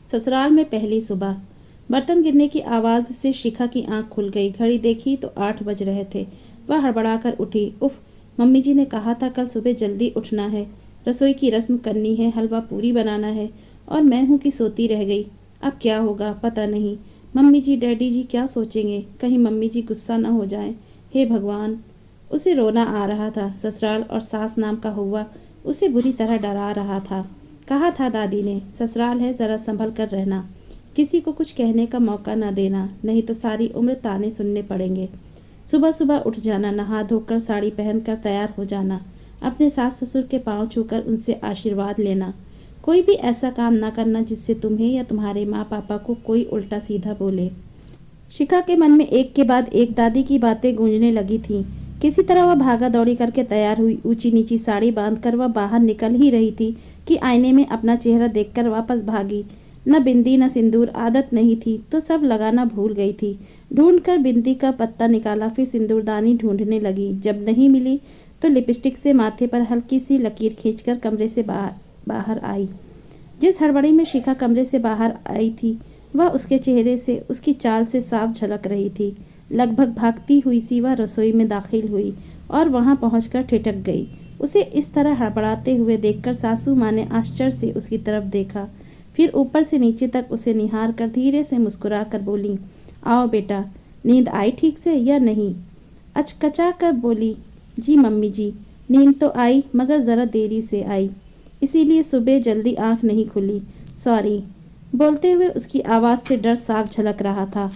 ससुराल में पहली सुबह। बर्तन गिरने की आवाज़ से शिखा की आंख खुल गई। घड़ी देखी तो 8 बज रहे थे। वह हड़बड़ाकर उठी। उफ, मम्मी जी ने कहा था कल सुबह जल्दी उठना है, रसोई की रस्म करनी है, हलवा पूरी बनाना है, और मैं हूँ कि सोती रह गई। अब क्या होगा पता नहीं। मम्मी जी डैडी जी क्या सोचेंगे, कहीं मम्मी जी गुस्सा न हो जाएं। हे भगवान। उसे रोना आ रहा था। ससुराल और सास नाम का हुआ उसे बुरी तरह डरा रहा था। कहा था दादी ने, ससुराल है, ज़रा संभल कर रहना, किसी को कुछ कहने का मौका न देना, नहीं तो सारी उम्र ताने सुनने पड़ेंगे। सुबह सुबह उठ जाना, नहा धोकर साड़ी पहनकर तैयार हो जाना, अपने सास ससुर के पांव छूकर उनसे आशीर्वाद लेना। कोई भी ऐसा काम ना करना जिससे तुम्हें या तुम्हारे माँ पापा को कोई उल्टा सीधा बोले। शिखा के मन में एक के बाद एक दादी की बातें गूंजने लगी थीं। किसी तरह वह भागा दौड़ी करके तैयार हुई। ऊंची नीची साड़ी बांधकर वह बाहर निकल ही रही थी कि आईने में अपना चेहरा देखकर वापस भागी। न बिंदी न सिंदूर, आदत नहीं थी तो सब लगाना भूल गई थी। ढूंढकर बिंदी का पत्ता निकाला, फिर सिंदूरदानी ढूंढने लगी। जब नहीं मिली तो लिपस्टिक से माथे पर हल्की सी लकीर खींचकर कमरे से बाहर आई। जिस हड़बड़ी में शिखा कमरे से बाहर आई थी वह उसके चेहरे से, उसकी चाल से साफ झलक रही थी। लगभग भागती हुई सी वह रसोई में दाखिल हुई और वहां पहुंचकर ठिठक गई। उसे इस तरह हड़बड़ाते हुए देखकर सासू माँ ने आश्चर्य से उसकी तरफ देखा, फिर ऊपर से नीचे तक उसे निहार कर धीरे से मुस्कुरा कर बोली, आओ बेटा, नींद आई ठीक से या नहीं? अचकचा कर बोली, जी मम्मी जी, नींद तो आई मगर ज़रा देरी से आई, इसीलिए सुबह जल्दी आँख नहीं खुली, सॉरी। बोलते हुए उसकी आवाज़ से डर साफ झलक रहा था।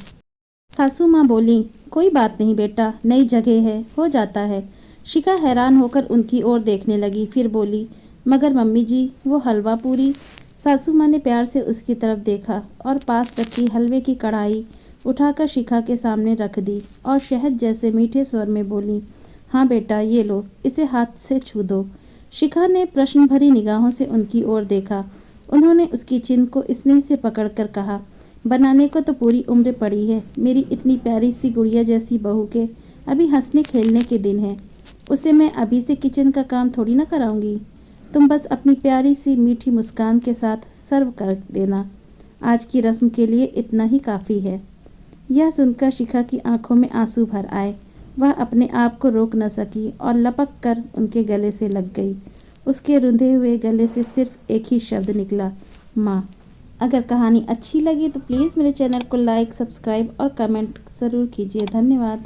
सासू माँ बोली, कोई बात नहीं बेटा, नई जगह है, हो जाता है। शिखा हैरान होकर उनकी ओर देखने लगी, फिर बोली, मगर मम्मी जी वो हलवा पूरी। सासू माँ ने प्यार से उसकी तरफ देखा और पास रखी हलवे की कढ़ाई उठाकर शिखा के सामने रख दी और शहद जैसे मीठे स्वर में बोली, हाँ बेटा ये लो, इसे हाथ से छू दो। शिखा ने प्रश्न भरी निगाहों से उनकी ओर देखा। उन्होंने उसकी चिन को स्नेह से पकड़कर कहा, बनाने को तो पूरी उम्र पड़ी है, मेरी इतनी प्यारी सी गुड़िया जैसी बहू के अभी हंसने खेलने के दिन है, उसे मैं अभी से किचन का काम थोड़ी ना कराऊंगी। तुम बस अपनी प्यारी सी मीठी मुस्कान के साथ सर्व कर देना, आज की रस्म के लिए इतना ही काफ़ी है। यह सुनकर शिखा की आंखों में आंसू भर आए। वह अपने आप को रोक न सकी और लपक कर उनके गले से लग गई। उसके रुंधे हुए गले से सिर्फ एक ही शब्द निकला, माँ। अगर कहानी अच्छी लगी तो प्लीज़ मेरे चैनल को लाइक, सब्सक्राइब और कमेंट ज़रूर कीजिए। धन्यवाद।